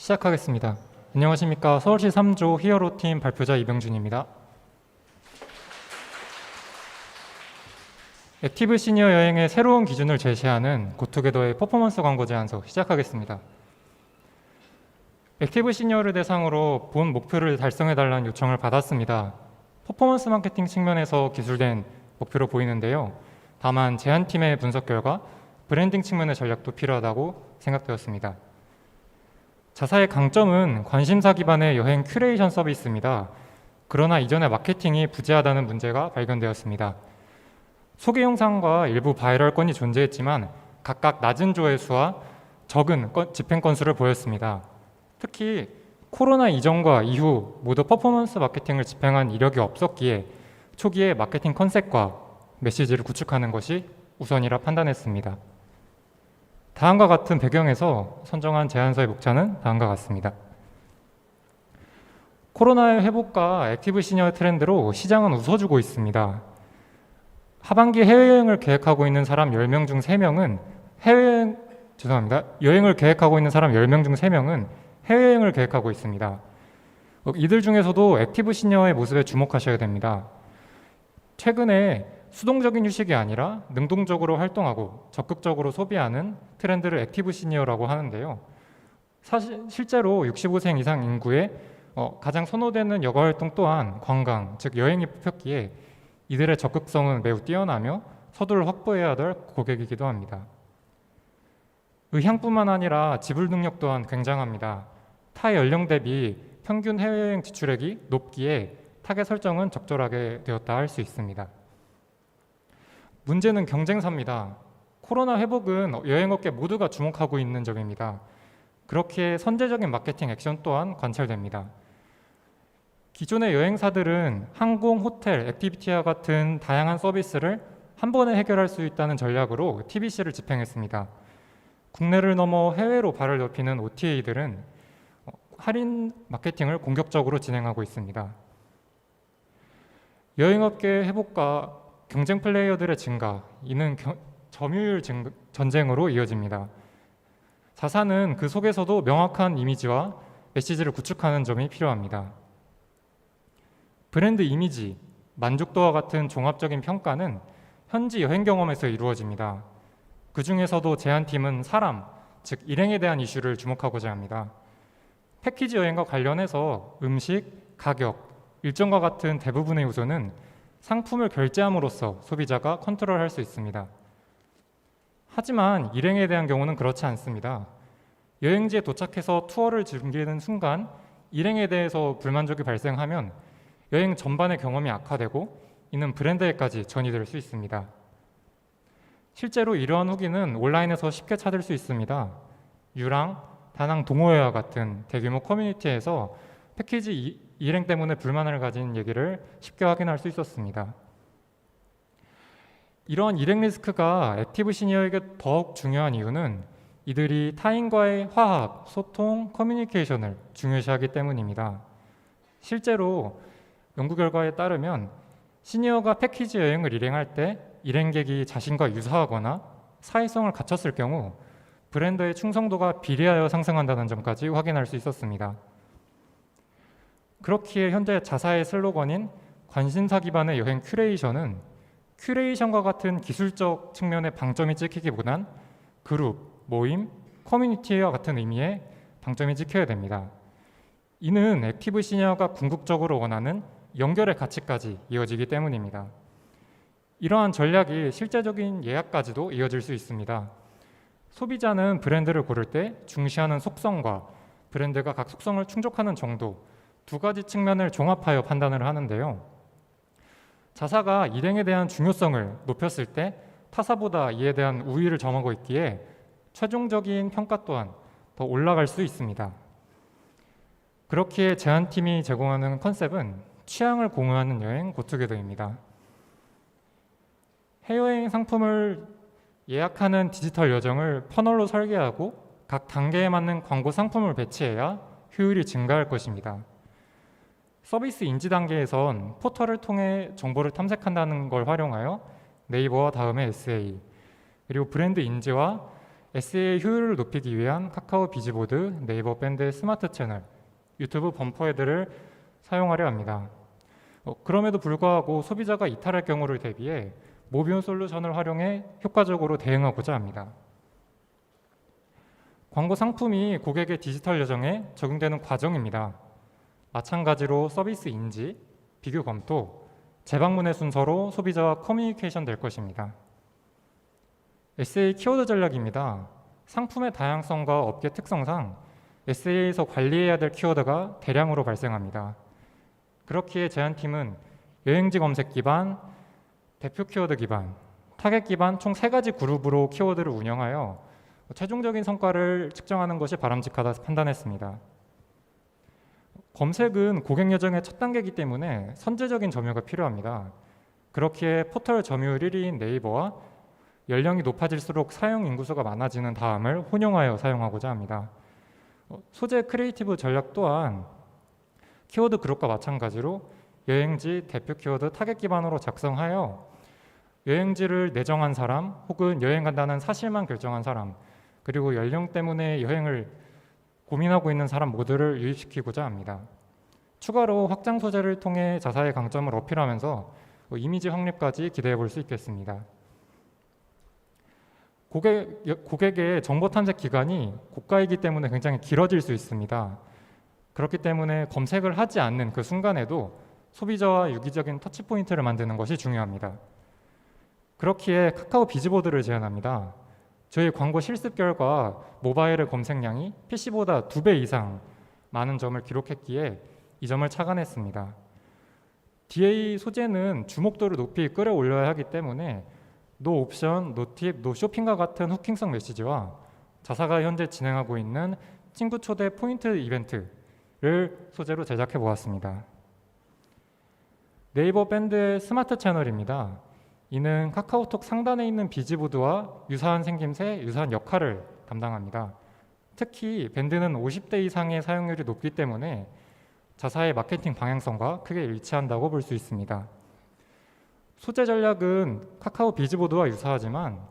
시작하겠습니다. 안녕하십니까. 서울시 3조 히어로팀 발표자 이병준입니다. 액티브 시니어 여행의 새로운 기준을 제시하는 고투게더의 퍼포먼스 광고 제안서 시작하겠습니다. 액티브 시니어를 대상으로 본 목표를 달성해달라는 요청을 받았습니다. 퍼포먼스 마케팅 측면에서 기술된 목표로 보이는데요. 다만 제안팀의 분석 결과 브랜딩 측면의 전략도 필요하다고 생각되었습니다. 자사의 강점은 관심사 기반의 여행 큐레이션 서비스입니다. 그러나 이전에 마케팅이 부재하다는 문제가 발견되었습니다. 소개 영상과 일부 바이럴 건이 존재했지만 각각 낮은 조회수와 적은 집행 건수를 보였습니다. 특히 코로나 이전과 이후 모두 퍼포먼스 마케팅을 집행한 이력이 없었기에 초기에 마케팅 컨셉과 메시지를 구축하는 것이 우선이라 판단했습니다. 다음과 같은 배경에서 선정한 제안서의 목차는 다음과 같습니다. 코로나의 회복과 액티브 시니어 트렌드로 시장은 웃어주고 있습니다. 하반기 해외여행을 계획하고 있는 사람 10명 중 3명은 여행을 계획하고 있는 사람 10명 중 3명은 해외여행을 계획하고 있습니다. 이들 중에서도 액티브 시니어의 모습에 주목하셔야 됩니다. 최근에 수동적인 휴식이 아니라 능동적으로 활동하고 적극적으로 소비하는 트렌드를 액티브 시니어라고 하는데요. 실제로 65세 이상 인구의 가장 선호되는 여가 활동 또한 관광, 즉 여행이 뽑혔기에 이들의 적극성은 매우 뛰어나며 서두를 확보해야 될 고객이기도 합니다. 의향뿐만 아니라 지불 능력 또한 굉장합니다. 타 연령 대비 평균 해외여행 지출액이 높기에 타겟 설정은 적절하게 되었다 할 수 있습니다. 문제는 경쟁사입니다. 코로나 회복은 여행업계 모두가 주목하고 있는 점입니다. 그렇게 선제적인 마케팅 액션 또한 관찰됩니다. 기존의 여행사들은 항공, 호텔, 액티비티와 같은 다양한 서비스를 한 번에 해결할 수 있다는 전략으로 TBC를 집행했습니다. 국내를 넘어 해외로 발을 넓히는 OTA들은 할인 마케팅을 공격적으로 진행하고 있습니다. 여행업계 회복과 경쟁 플레이어들의 증가, 이는 점유율 전쟁으로 이어집니다. 자사는 그 속에서도 명확한 이미지와 메시지를 구축하는 점이 필요합니다. 브랜드 이미지, 만족도와 같은 종합적인 평가는 현지 여행 경험에서 이루어집니다. 그 중에서도 제안팀은 사람, 즉 일행에 대한 이슈를 주목하고자 합니다. 패키지 여행과 관련해서 음식, 가격, 일정과 같은 대부분의 요소는 상품을 결제함으로써 소비자가 컨트롤할 수 있습니다. 하지만 일행에 대한 경우는 그렇지 않습니다. 여행지에 도착해서 투어를 즐기는 순간 일행에 대해서 불만족이 발생하면 여행 전반의 경험이 악화되고 이는 브랜드에까지 전이될 수 있습니다. 실제로 이러한 후기는 온라인에서 쉽게 찾을 수 있습니다. 유랑, 다낭 동호회와 같은 대규모 커뮤니티에서 패키지 일행 때문에 불만을 가진 얘기를 쉽게 확인할 수 있었습니다. 이러한 일행 리스크가 액티브 시니어에게 더욱 중요한 이유는 이들이 타인과의 화합, 소통, 커뮤니케이션을 중요시하기 때문입니다. 실제로 연구 결과에 따르면 시니어가 패키지 여행을 일행할 때 일행객이 자신과 유사하거나 사회성을 갖췄을 경우 브랜드의 충성도가 비례하여 상승한다는 점까지 확인할 수 있었습니다. 그렇기에 현재 자사의 슬로건인 관심사 기반의 여행 큐레이션은 큐레이션과 같은 기술적 측면의 방점이 찍히기보단 그룹, 모임, 커뮤니티와 같은 의미의 방점이 찍혀야 됩니다. 이는 액티브 시니어가 궁극적으로 원하는 연결의 가치까지 이어지기 때문입니다. 이러한 전략이 실제적인 예약까지도 이어질 수 있습니다. 소비자는 브랜드를 고를 때 중시하는 속성과 브랜드가 각 속성을 충족하는 정도, 두 가지 측면을 종합하여 판단을 하는데요. 자사가 일행에 대한 중요성을 높였을 때 타사보다 이에 대한 우위를 점하고 있기에 최종적인 평가 또한 더 올라갈 수 있습니다. 그렇기에 제안팀이 제공하는 컨셉은 취향을 공유하는 여행 고투게더입니다. 해외여행 상품을 예약하는 디지털 여정을 퍼널로 설계하고 각 단계에 맞는 광고 상품을 배치해야 효율이 증가할 것입니다. 서비스 인지 단계에선 포털을 통해 정보를 탐색한다는 걸 활용하여 네이버와 다음에 SA, 그리고 브랜드 인지와 SE의 효율을 높이기 위한 카카오 비즈보드, 네이버 밴드의 스마트 채널, 유튜브 범퍼 헤드를 사용하려 합니다. 그럼에도 불구하고 소비자가 이탈할 경우를 대비해 모비온 솔루션을 활용해 효과적으로 대응하고자 합니다. 광고 상품이 고객의 디지털 여정에 적용되는 과정입니다. 마찬가지로 서비스 인지, 비교 검토, 재방문의 순서로 소비자와 커뮤니케이션 될 것입니다. SA 키워드 전략입니다. 상품의 다양성과 업계 특성상 SA에서 관리해야 될 키워드가 대량으로 발생합니다. 그렇기에 제안팀은 여행지 검색 기반, 대표 키워드 기반, 타겟 기반 총 3가지 그룹으로 키워드를 운영하여 최종적인 성과를 측정하는 것이 바람직하다 판단했습니다. 검색은 고객 여정의 첫 단계이기 때문에 선제적인 점유가 필요합니다. 그렇기에 포털 점유율 1위인 네이버와 연령이 높아질수록 사용 인구수가 많아지는 다음을 혼용하여 사용하고자 합니다. 소재 크리에이티브 전략 또한 키워드 그룹과 마찬가지로 여행지, 대표 키워드, 타겟 기반으로 작성하여 여행지를 내정한 사람 혹은 여행 간다는 사실만 결정한 사람 그리고 연령 때문에 여행을 고민하고 있는 사람 모두를 유입시키고자 합니다. 추가로 확장 소재를 통해 자사의 강점을 어필하면서 이미지 확립까지 기대해 볼 수 있겠습니다. 고객의 정보 탐색 기간이 고가이기 때문에 굉장히 길어질 수 있습니다. 그렇기 때문에 검색을 하지 않는 그 순간에도 소비자와 유기적인 터치포인트를 만드는 것이 중요합니다. 그렇기에 카카오 비즈보드를 제안합니다. 저희 광고 실습 결과 모바일의 검색량이 PC보다 2배 이상 많은 점을 기록했기에 이 점을 착안했습니다. DA 소재는 주목도를 높이 끌어올려야 하기 때문에 노 옵션, 노 팁, 노 쇼핑과 같은 후킹성 메시지와 자사가 현재 진행하고 있는 친구 초대 포인트 이벤트를 소재로 제작해 보았습니다. 네이버 밴드의 스마트 채널입니다. 이는 카카오톡 상단에 있는 비즈보드와 유사한 생김새, 유사한 역할을 담당합니다. 특히 밴드는 50대 이상의 사용률이 높기 때문에 자사의 마케팅 방향성과 크게 일치한다고 볼 수 있습니다. 소재 전략은 카카오 비즈보드와 유사하지만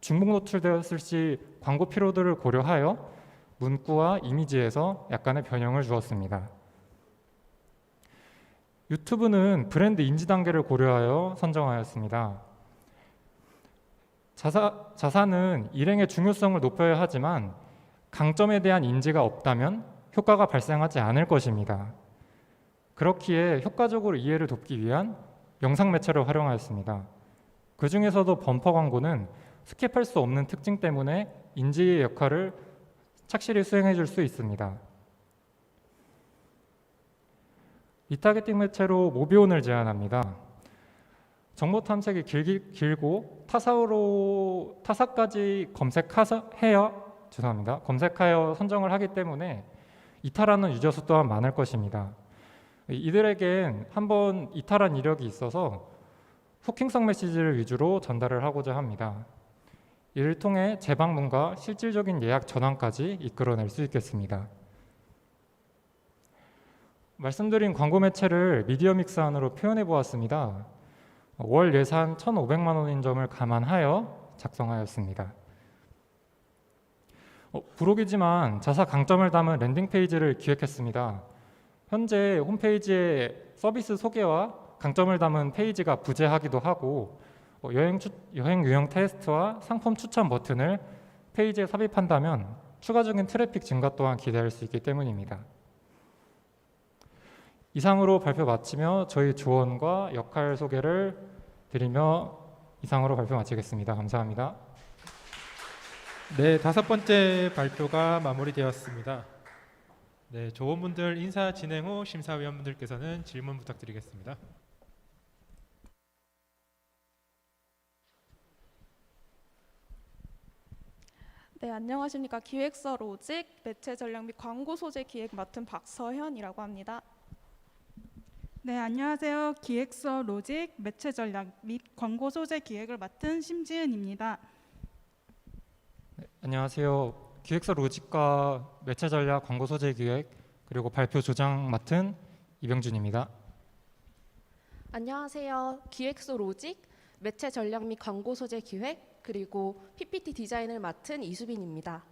중복 노출되었을 시 광고 피로도를 고려하여 문구와 이미지에서 약간의 변형을 주었습니다. 유튜브는 브랜드 인지 단계를 고려하여 선정하였습니다. 자사는 일행의 중요성을 높여야 하지만 강점에 대한 인지가 없다면 효과가 발생하지 않을 것입니다. 그렇기에 효과적으로 이해를 돕기 위한 영상 매체를 활용하였습니다. 그 중에서도 범퍼 광고는 스킵할 수 없는 특징 때문에 인지의 역할을 착실히 수행해 줄 수 있습니다. 리타게팅 매체로 모비온을 제안합니다. 정보 탐색이 길고 타사까지 검색하여 선정을 하기 때문에 이탈하는 유저 수 또한 많을 것입니다. 이들에겐 한번 이탈한 이력이 있어서 후킹성 메시지를 위주로 전달을 하고자 합니다. 이를 통해 재방문과 실질적인 예약 전환까지 이끌어낼 수 있겠습니다. 말씀드린 광고 매체를 미디어 믹스 안으로 표현해 보았습니다. 월 예산 1,500만 원인 점을 감안하여 작성하였습니다. 부록이지만 자사 강점을 담은 랜딩 페이지를 기획했습니다. 현재 홈페이지에 서비스 소개와 강점을 담은 페이지가 부재하기도 하고 여행 유형 테스트와 상품 추천 버튼을 페이지에 삽입한다면 추가적인 트래픽 증가 또한 기대할 수 있기 때문입니다. 이상으로 발표 마치며 저희 조언과 역할 소개를 드리며 이상으로 발표 마치겠습니다. 감사합니다. 네, 5번째 발표가 마무리되었습니다. 네, 조원분들 인사 진행 후 심사위원분들께서는 질문 부탁드리겠습니다. 네, 안녕하십니까. 기획서 로직, 매체 전략 및 광고 소재 기획 맡은 박서현이라고 합니다. 네, 안녕하세요. 기획서 로직, 매체 전략 및 광고 소재 기획을 맡은 심지은입니다. 네, 안녕하세요. 기획서 로직과 매체 전략 광고 소재 기획 그리고 발표 조장 맡은 이병준입니다. 안녕하세요. 기획서 로직, 매체 전략 및 광고 소재 기획, 그리고 PPT 디자인을 맡은 이수빈입니다.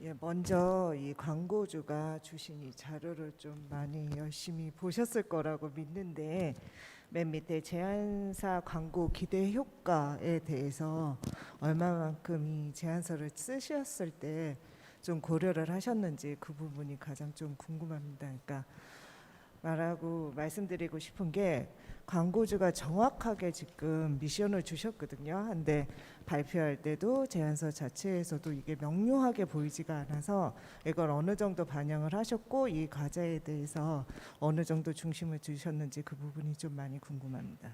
예, 먼저 이 광고주가 주신 이 자료를 좀 많이 열심히 보셨을 거라고 믿는데 맨 밑에 제안사 광고 기대 효과에 대해서 얼마만큼 이 제안서를 쓰셨을 때 좀 고려를 하셨는지 그 부분이 가장 좀 궁금합니다. 그러니까 말씀드리고 싶은 게 광고주가 정확하게 지금 미션을 주셨거든요. 근데 발표할 때도 제안서 자체에서도 이게 명료하게 보이지가 않아서 이걸 어느 정도 반영을 하셨고 이 과제에 대해서 어느 정도 중심을 두셨는지 그 부분이 좀 많이 궁금합니다.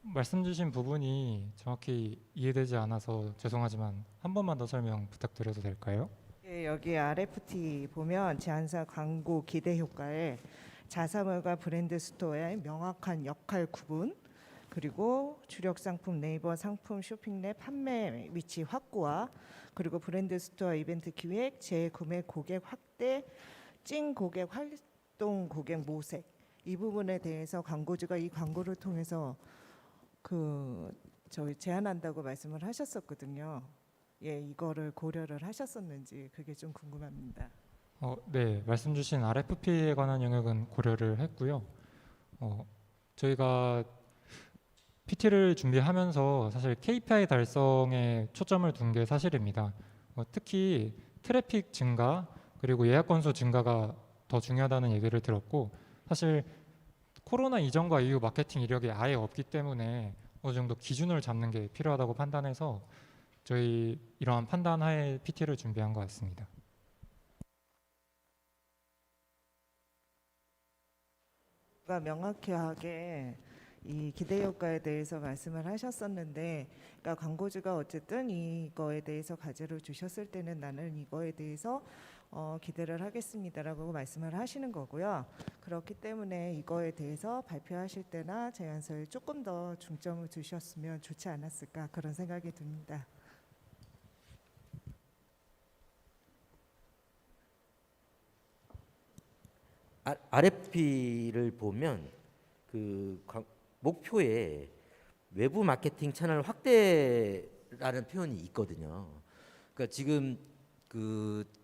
말씀 주신 부분이 정확히 이해되지 않아서 죄송하지만 한 번만 더 설명 부탁드려도 될까요? 예, 여기 RFT 보면 제안사 광고 기대 효과에 자사몰과 브랜드 스토어의 명확한 역할 구분, 그리고 주력 상품 네이버 상품 쇼핑랩 판매 위치 확고화, 그리고 브랜드 스토어 이벤트 기획, 재구매 고객 확대, 찐 고객 활동 고객 모색, 이 부분에 대해서 광고주가 이 광고를 통해서 저희 제안한다고 말씀을 하셨었거든요. 예, 이거를 고려를 하셨었는지 그게 좀 궁금합니다. 네, 말씀 주신 RFP에 관한 영역은 고려를 했고요. 저희가 PT를 준비하면서 사실 KPI 달성에 초점을 둔 게 사실입니다. 특히 트래픽 증가 그리고 예약 건수 증가가 더 중요하다는 얘기를 들었고, 사실 코로나 이전과 이후 마케팅 이력이 아예 없기 때문에 어느 정도 기준을 잡는 게 필요하다고 판단해서 저희 이러한 판단하에 PT를 준비한 것 같습니다. 명확하게 이 기대 효과에 대해서 말씀을 하셨었는데, 그러니까 광고주가 어쨌든 이거에 대해서 과제를 주셨을 때는 나는 이거에 대해서 기대를 하겠습니다라고 말씀을 하시는 거고요. 그렇기 때문에 이거에 대해서 발표하실 때나 제안서에 조금 더 중점을 두셨으면 좋지 않았을까 그런 생각이 듭니다. RFP를 보면 목표에 외부 마케팅 채널 확대라는 표현이 있거든요. 그러니까 지금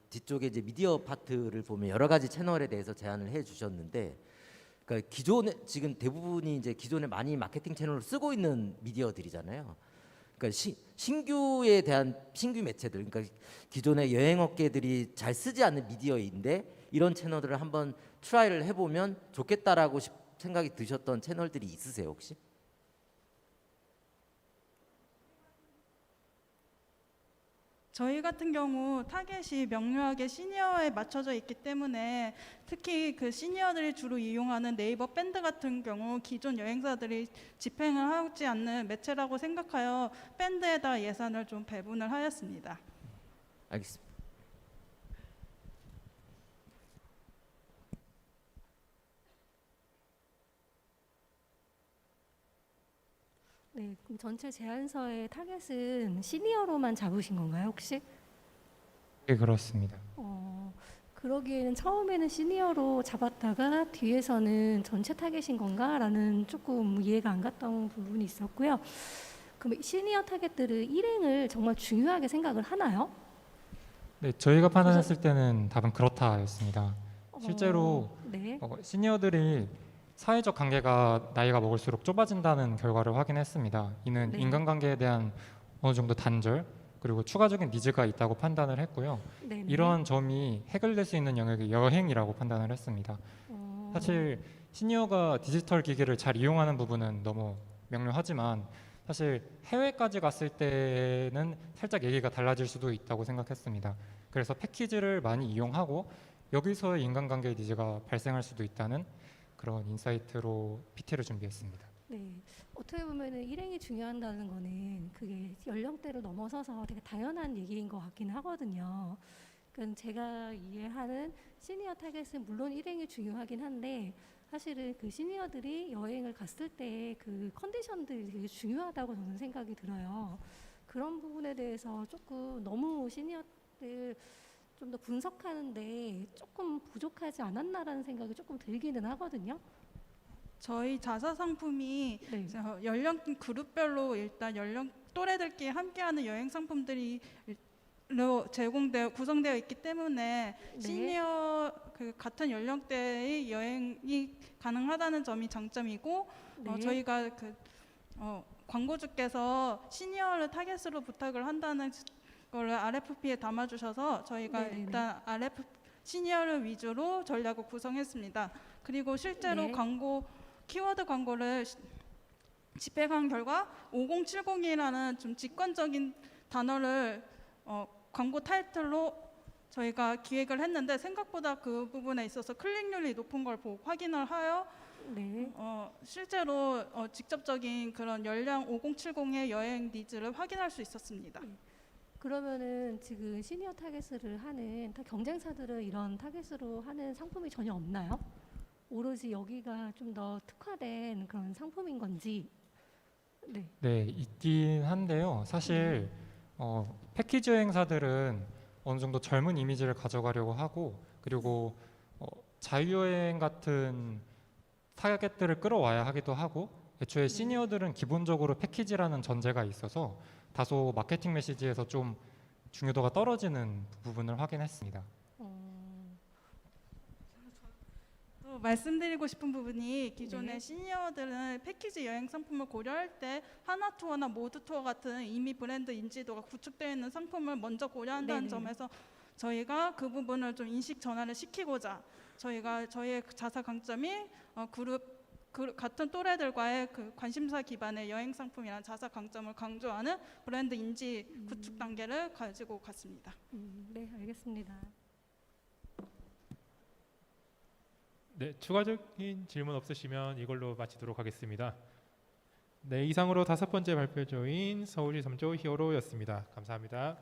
뒤쪽에 이제 미디어 파트를 보면 여러 가지 채널에 대해서 제안을 해 주셨는데, 그러니까 기존에 지금 대부분이 이제 기존에 많이 마케팅 채널을 쓰고 있는 미디어들이잖아요. 그러니까 신규에 대한 신규 매체들, 그러니까 기존의 여행 업계들이 잘 쓰지 않는 미디어인데 이런 채널들을 한번 트라이를 해보면 좋겠다라고 생각이 드셨던 채널들이 있으세요 혹시? 저희 같은 경우 타겟이 명료하게 시니어에 맞춰져 있기 때문에 특히 그 시니어들이 주로 이용하는 네이버 밴드 같은 경우 기존 여행사들이 집행을 하지 않는 매체라고 생각하여 밴드에다 예산을 좀 배분을 하였습니다. 알겠습니다. 네, 그럼 전체 제안서의 타겟은 시니어로만 잡으신 건가요, 혹시? 네, 그렇습니다. 그러기에는 처음에는 시니어로 잡았다가 뒤에서는 전체 타겟인 건가라는 조금 이해가 안 갔던 부분이 있었고요. 그럼 시니어 타겟들은 일행을 정말 중요하게 생각을 하나요? 네, 저희가 판단했을 때는 답은 그렇다였습니다. 실제로 네. 시니어들이 사회적 관계가 나이가 먹을수록 좁아진다는 결과를 확인했습니다. 이는 네. 인간관계에 대한 어느 정도 단절 그리고 추가적인 니즈가 있다고 판단을 했고요. 네네. 이러한 점이 해결될 수 있는 영역이 여행이라고 판단을 했습니다. 사실 시니어가 디지털 기기를 잘 이용하는 부분은 너무 명료하지만 사실 해외까지 갔을 때는 살짝 얘기가 달라질 수도 있다고 생각했습니다. 그래서 패키지를 많이 이용하고 여기서의 인간관계 니즈가 발생할 수도 있다는 그런 인사이트로 PT를 준비했습니다. 네, 어떻게 보면은 일행이 중요한다는 거는 그게 연령대를 넘어서서 되게 당연한 얘기인 것 같기는 하거든요. 그러니까 제가 이해하는 시니어 타겟은 물론 일행이 중요하긴 한데 사실은 그 시니어들이 여행을 갔을 때 그 컨디션들이 되게 중요하다고 저는 생각이 들어요. 그런 부분에 대해서 조금 너무 시니어들 좀 더 분석하는데 조금 부족하지 않았나라는 생각이 조금 들기는 하거든요. 저희 자사 상품이 네. 연령 그룹별로 일단 연령 또래들끼리 함께하는 여행 상품들이 구성되어 있기 때문에 네. 시니어 그 같은 연령대의 여행이 가능하다는 점이 장점이고 네. 저희가 광고주께서 시니어를 타겟으로 부탁을 한다는 거를 RFP에 담아주셔서 저희가 네네네. 일단 시니어를 위주로 전략을 구성했습니다. 그리고 실제로 네. 키워드 광고를 집행한 결과 5070이라는 좀 직관적인 단어를 광고 타이틀로 저희가 기획을 했는데 생각보다 그 부분에 있어서 클릭률이 높은 걸 확인을 하여 네. 실제로 직접적인 그런 연령 5070의 여행 니즈를 확인할 수 있었습니다. 그러면은 지금 시니어 타겟을 하는 경쟁사들은 이런 타겟으로 하는 상품이 전혀 없나요? 오로지 여기가 좀 더 특화된 그런 상품인 건지. 네. 네, 있긴 한데요. 사실 패키지 여행사들은 어느 정도 젊은 이미지를 가져가려고 하고 그리고 자유여행 같은 타겟들을 끌어와야 하기도 하고 애초에 시니어들은 기본적으로 패키지라는 전제가 있어서 다소 마케팅 메시지에서 좀 중요도가 떨어지는 부분을 확인했습니다. 또 말씀드리고 싶은 부분이 기존의 네. 시니어들은 패키지 여행 상품을 고려할 때 하나 투어나 모두 투어 같은 이미 브랜드 인지도가 구축되어 있는 상품을 먼저 고려한다는 네네. 점에서 저희가 그 부분을 좀 인식 전환을 시키고자 저희의 자사 강점이 같은 또래들과의 그 관심사 기반의 여행 상품이라는 자사 강점을 강조하는 브랜드 인지 구축 단계를 가지고 갔습니다. 네, 알겠습니다. 네, 추가적인 질문 없으시면 이걸로 마치도록 하겠습니다. 네, 이상으로 5번째 발표조인 서울시 3조 히어로였습니다. 감사합니다.